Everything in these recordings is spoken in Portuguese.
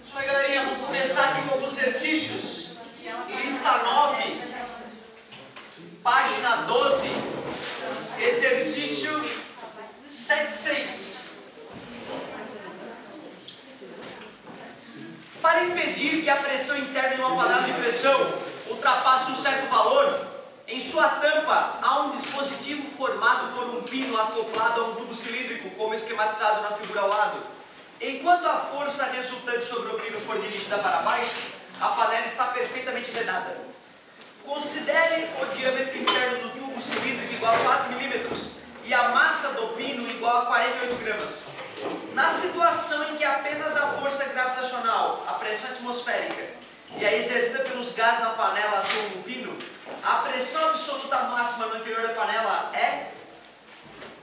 Isso aí, galerinha, vamos começar aqui com os exercícios. Lista 9, página 12, exercício 7.6. Para impedir que a pressão interna de uma panela de pressão ultrapasse um certo valor, em sua tampa há um dispositivo formado por um pino acoplado a um tubo cilíndrico, como esquematizado na figura ao lado. Enquanto a força resultante sobre o pino for dirigida para baixo, a panela está perfeitamente vedada. Considere o diâmetro interno do tubo cilíndrico igual a 4 milímetros e a massa do pino igual a 48 gramas. Na situação em que apenas a força gravitacional, a pressão atmosférica e a exercida pelos gases na panela atuam no pino, a pressão absoluta máxima no interior da panela é...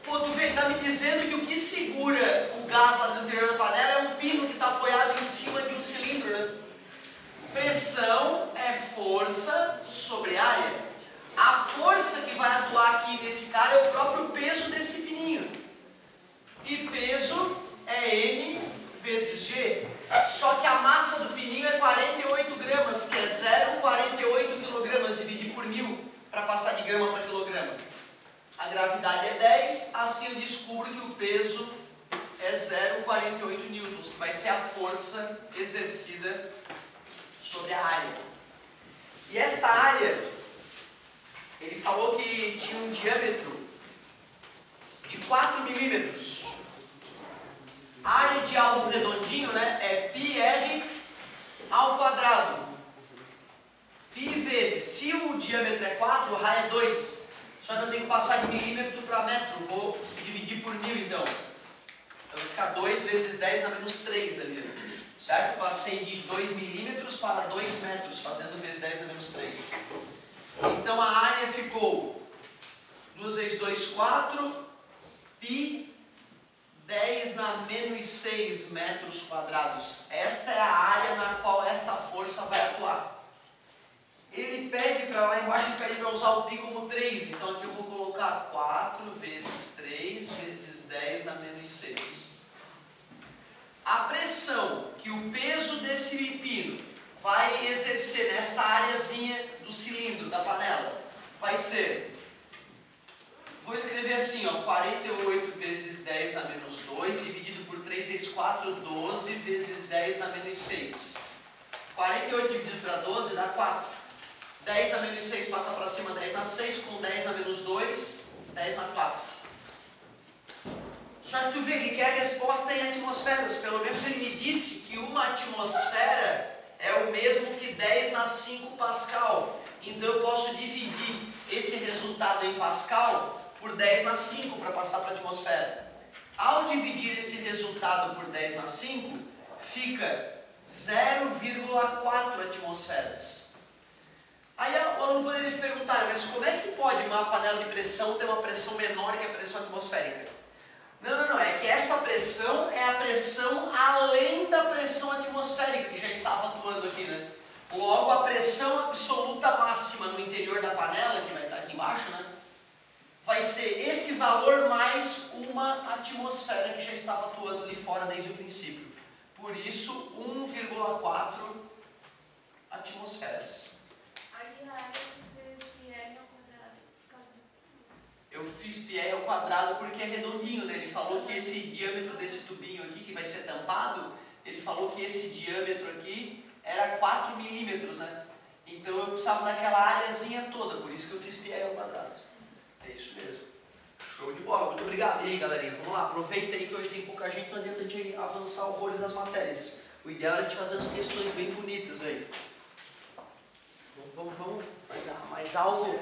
Pô, tu está me dizendo que o que segura o gás lá no interior da panela é um pino que está apoiado em cima de um cilindro, né? Pressão é força sobre área. A força que vai atuar aqui nesse cara é o próprio peso desse pininho. E peso é N vezes G. Só que a massa do pininho é 48 gramas, que é 0,48 kg, dividir por 1000 para passar de grama para quilograma. A gravidade é 10, assim eu descubro que o peso é 0,48 newtons, que vai ser a força exercida sobre a área. E esta área, ele falou que tinha um diâmetro de 4 milímetros. A área de algo redondinho, né, é πr ao quadrado. Π vezes, se o diâmetro é 4, o raio é 2. Só que eu tenho que passar de milímetro para metro. Vou dividir por 1000 então. Então vai ficar 2 vezes 10 na menos 3 ali. Certo? Passei de 2 milímetros para 2 metros, fazendo vezes 10 na menos 3. Então a área ficou 2 vezes 2, 4. Π 10 na menos 6 metros quadrados. Esta é a área na qual esta força vai atuar. Ele pede para lá embaixo, ele pede para usar o π como 3. Então aqui eu vou colocar 4 vezes 3 vezes 10 na menos 6. A pressão que o peso desse pino vai exercer nesta areazinha do cilindro, da panela, vai ser... Vou escrever assim, ó, 48 vezes 10 na menos 2, dividido por 3 vezes 4, 12 vezes 10 na menos 6. 48 dividido para 12 dá 4. 10 na menos 6 passa para cima, 10 na 6, com 10 na menos 2, 10 na 4. Só que tu vê, ele quer a resposta em atmosferas. Pelo menos ele me disse que uma atmosfera é o mesmo que 10 na 5 Pascal. Então eu posso dividir esse resultado em Pascal por 10 na 5 para passar para a atmosfera. Ao dividir esse resultado por 10 na 5, fica 0,4 atmosferas. Aí o aluno poderia se perguntar, mas como é que pode uma panela de pressão ter uma pressão menor que a pressão atmosférica? Não, é que esta pressão é a pressão além da pressão atmosférica que já estava atuando aqui, né? Logo, a pressão absoluta máxima no interior da panela, que vai estar aqui embaixo, né, vai ser esse valor mais uma atmosfera que já estava atuando ali fora desde o princípio. Por isso, 1,4 atmosferas. Eu fiz πr ao quadrado porque é redondinho, né? Ele falou que esse diâmetro desse tubinho aqui, que vai ser tampado, ele falou que esse diâmetro aqui era 4 milímetros, né? Então eu precisava daquela areazinha toda, por isso que eu fiz πr ao quadrado. É isso mesmo. Show de bola, muito obrigado. E aí, galerinha, vamos lá, aproveita aí que hoje tem pouca gente, não adianta de avançar horrores nas matérias. O ideal é a gente fazer as questões bem bonitas aí. Vamos mais algo.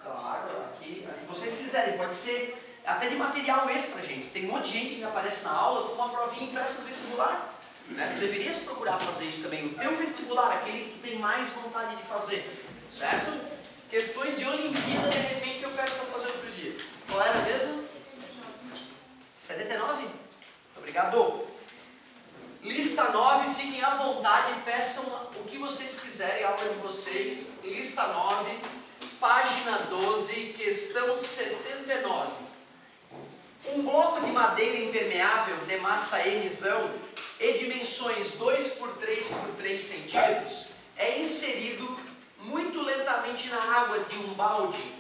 Claro, aqui, se vocês quiserem, pode ser até de material extra, gente. Tem um monte de gente que aparece na aula com uma provinha impressa no vestibular. Né? Tu deverias procurar fazer isso também. O teu vestibular, aquele que tu tem mais vontade de fazer. Certo? Questões de Olimpíada, de repente, eu peço para fazer outro dia. Qual era mesmo? 79? Muito obrigado. Lista 9, fiquem à vontade, peçam o que vocês quiserem, a aula de vocês. Lista 9. página 12, questão 79. Um bloco de madeira impermeável de massa Mzão e dimensões 2 por 3 por 3 centímetros é inserido muito lentamente na água de um balde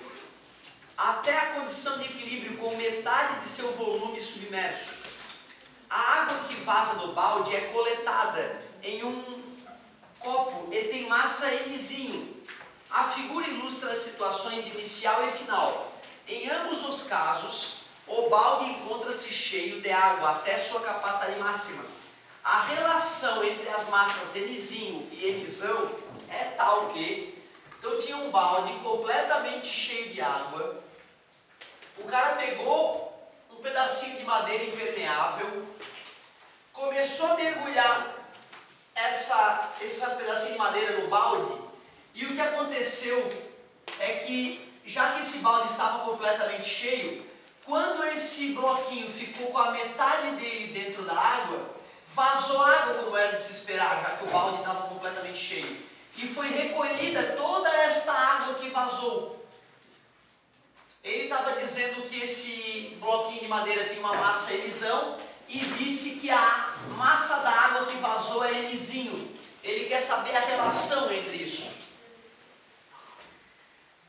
até a condição de equilíbrio com metade de seu volume submerso. A água que vaza do balde é coletada em um copo e tem massa Mzinho. A figura ilustra as situações inicial e final. Em ambos os casos, o balde encontra-se cheio de água até sua capacidade máxima. A relação entre as massas Mzinho e Mzão é tal que eu tinha um balde completamente cheio de água. O cara pegou um pedacinho de madeira impermeável, começou a mergulhar esse pedacinho de madeira no balde, e o que aconteceu é que, já que esse balde estava completamente cheio, quando esse bloquinho ficou com a metade dele dentro da água, vazou água como era de se esperar, já que o balde estava completamente cheio. E foi recolhida toda esta água que vazou. Ele estava dizendo que esse bloquinho de madeira tinha uma massa Mzão e disse que a massa da água que vazou é Mzinho. Ele quer saber a relação entre isso.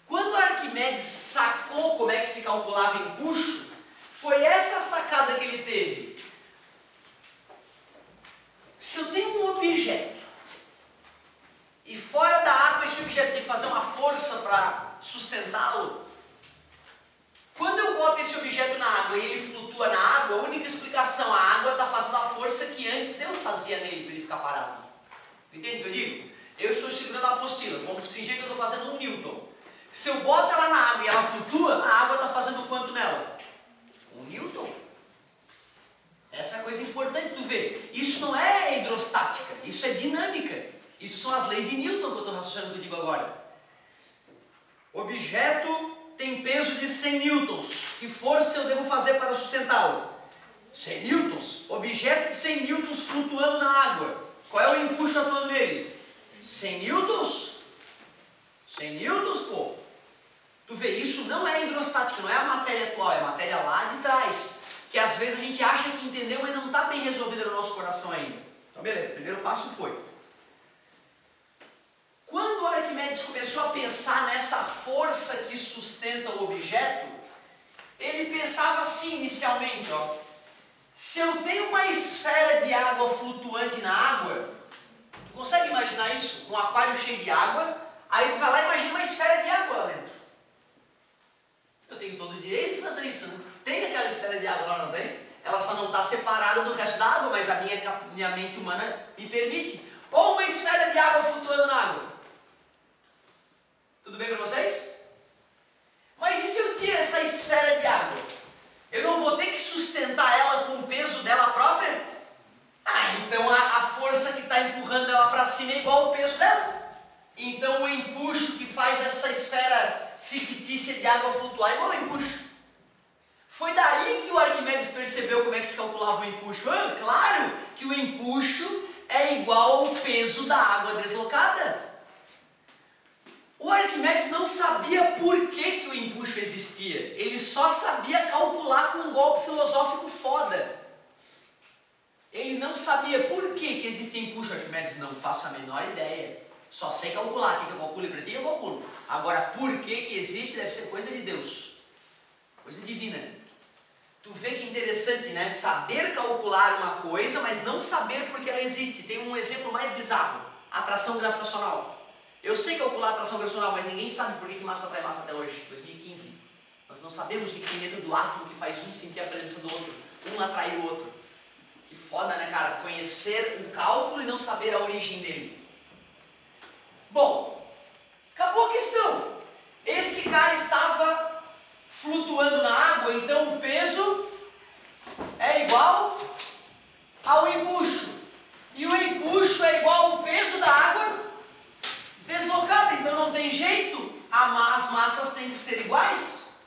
Quando Arquimedes sacou como é que se calculava empuxo, foi essa sacada que ele teve. Se eu tenho um objeto e fora da água esse objeto tem que fazer uma força para sustentá-lo, quando eu boto esse objeto na água e ele flutua na água, a única explicação, a água está fazendo a força que antes eu fazia nele para ele ficar parado. Entende o que eu digo? Eu estou segurando a apostila, como fingir que eu estou fazendo um Newton. Se eu boto ela na água e ela flutua, a água está fazendo quanto nela? 1 Newton. Essa é a coisa importante tu ver. Isso não é hidrostática, isso é dinâmica. Isso são as leis de Newton que eu estou raciocinando contigo agora. Objeto tem peso de 100 newtons. Que força eu devo fazer para sustentá-lo? 100 newtons. Objeto de 100 newtons flutuando na água. Qual é o empuxo atuando nele? 100 newtons? 100 newtons, pô. Tu vê, isso não é hidrostática, não é a matéria atual, é a matéria lá de trás. Que às vezes a gente acha que entendeu, mas não está bem resolvida no nosso coração ainda. Então beleza, o primeiro passo foi. Quando Arquimedes começou a pensar nessa força que sustenta o objeto, ele pensava assim inicialmente, ó. Se eu tenho uma esfera de água flutuante na água, tu consegue imaginar isso? Um aquário cheio de água, aí tu vai lá e imagina uma esfera de água lá dentro. Eu tenho todo o direito de fazer isso, não? Tem aquela esfera de água lá, não tem? Ela só não está separada do resto da água, mas a minha mente humana me permite. Ou uma esfera de água flutuando na água. Tudo bem para vocês? Mas e se eu tiro essa esfera de água? Eu não vou ter que sustentar ela com o peso dela própria? Ah, então a força que está empurrando ela para cima é igual ao peso dela. Então o empuxo que faz essa esfera fictícia de água flutuar é igual ao empuxo. Foi daí que o Arquimedes percebeu como é que se calculava o empuxo. Ah, claro que o empuxo é igual ao peso da água deslocada. O Arquimedes não sabia por que o empuxo existia. Ele só sabia calcular com um golpe filosófico foda. Ele não sabia por que existe empuxo. Arquimedes, não faço a menor ideia. Só sei calcular. Quer que eu calcule para ti? Eu calculo. Agora, por que existe deve ser coisa de Deus. Coisa divina. Tu vê que interessante, né? Saber calcular uma coisa, mas não saber por que ela existe. Tem um exemplo mais bizarro. Atração gravitacional. Eu sei calcular a atração gravitacional, mas ninguém sabe por que massa atrai massa até hoje, 2015. Nós não sabemos o que tem dentro do átomo que faz um sentir a presença do outro, um atrair o outro. Que foda, né, cara? Conhecer o cálculo e não saber a origem dele. Bom, acabou a questão. Esse cara estava flutuando na água, então o peso é igual ao empuxo. E o empuxo é igual ao peso da água deslocada, então não tem jeito, as massas têm que ser iguais.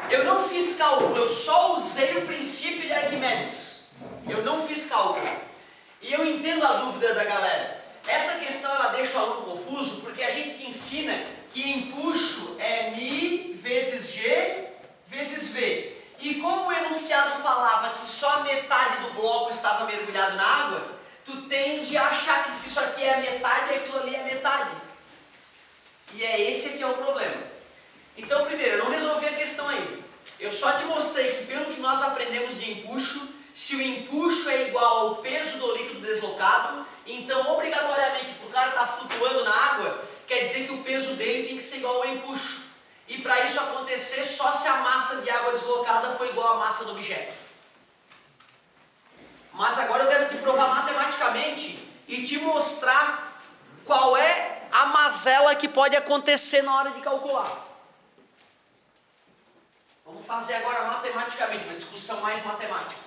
Eu não fiz cálculo, eu só usei o princípio de Arquimedes. Eu não fiz cálculo. E eu entendo a dúvida da galera. Essa questão ela deixa o aluno confuso, porque a gente te ensina que empuxo esse aqui é o problema. Então, primeiro, eu não resolvi a questão ainda. Eu só te mostrei que pelo que nós aprendemos de empuxo, se o empuxo é igual ao peso do líquido deslocado, então obrigatoriamente, para o cara estar flutuando na água, quer dizer que o peso dele tem que ser igual ao empuxo. E para isso acontecer, só se a massa de água deslocada for igual à massa do objeto. Mas agora eu quero te provar matematicamente e te mostrar qual é a mazela que pode acontecer na hora de calcular. Vamos fazer agora matematicamente, uma discussão mais matemática.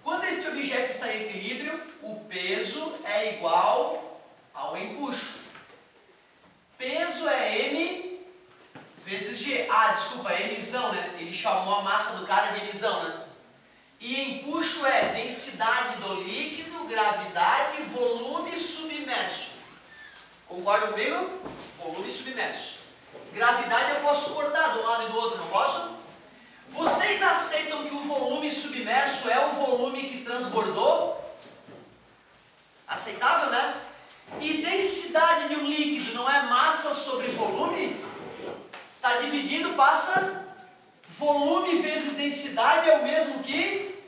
Quando este objeto está em equilíbrio, o peso é igual ao empuxo. Peso é M vezes G. Ah, desculpa, é emissão, né? Ele chamou a massa do cara de emissão, né? E empuxo é densidade do líquido, gravidade, volume submerso. Concorda comigo? Volume submerso. Gravidade eu posso cortar de um lado e do outro, não posso? Vocês aceitam que o volume submerso é o volume que transbordou? Aceitável, né? E densidade de um líquido não é massa sobre volume? Está dividido, passa. Volume vezes densidade é o mesmo que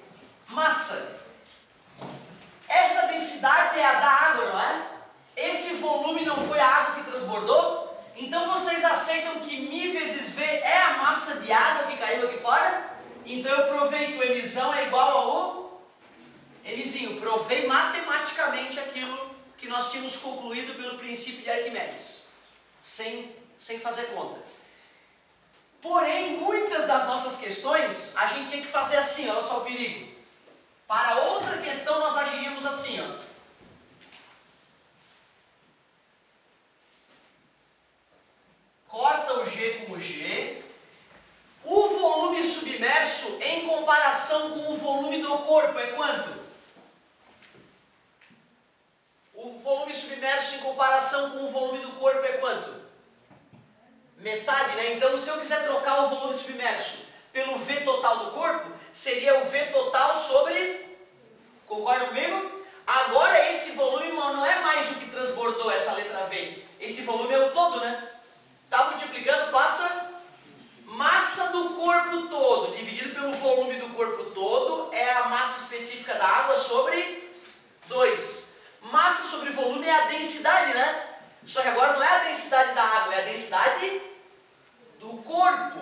massa. Essa densidade é a da água, não é? Esse volume não foi a água que transbordou? Então vocês aceitam que μ vezes V é a massa de água que caiu aqui fora? Então eu provei que o emissão é igual ao emizinho. Provei matematicamente aquilo que nós tínhamos concluído pelo princípio de Arquimedes. Sem fazer conta. Porém, muitas das nossas questões, a gente tinha que fazer assim, olha só o perigo. Para outra questão, nós agiríamos assim, ó. Corta o G com o G. O volume submerso em comparação com o volume do corpo é quanto? O volume submerso em comparação com o volume do corpo é quanto? Metade, né? Então, se eu quiser trocar o volume submerso pelo V total do corpo, seria o V total sobre... Concorda comigo? Agora, esse volume não é mais o que transbordou essa letra V. Esse volume é o todo, né? Está multiplicando, passa... Massa do corpo todo, dividido pelo volume do corpo todo, é a massa específica da água sobre 2. Massa sobre volume é a densidade, né? Só que agora não é a densidade da água, é a densidade do corpo.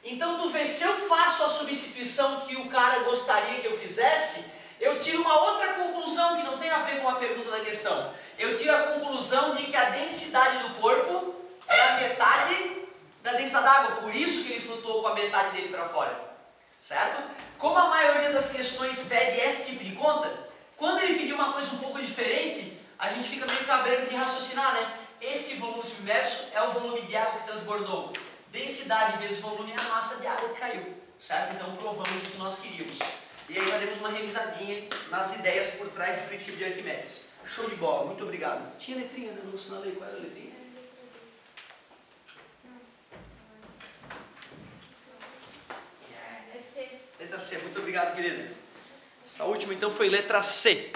Então tu vê, se eu faço a substituição que o cara gostaria que eu fizesse, eu tiro uma outra conclusão que não tem a ver com a pergunta da questão. Eu tiro a conclusão de que a densidade do corpo é a metade da densidade da água, por isso que ele flutuou com a metade dele para fora. Certo? Como a maioria das questões pede esse tipo de conta, quando ele pediu uma coisa um pouco diferente, a gente fica meio cabreiro de raciocinar, né? Esse volume submerso é o volume de água que transbordou. Densidade vezes volume é a massa de água que caiu. Certo? Então provamos o que nós queríamos. E aí nós demos uma revisadinha nas ideias por trás do princípio de Arquimedes. Show de bola, muito obrigado. Tinha letrinha, né? Não sinalei qual era a letrinha. Letra C, muito obrigado, querida. Essa última então foi letra C.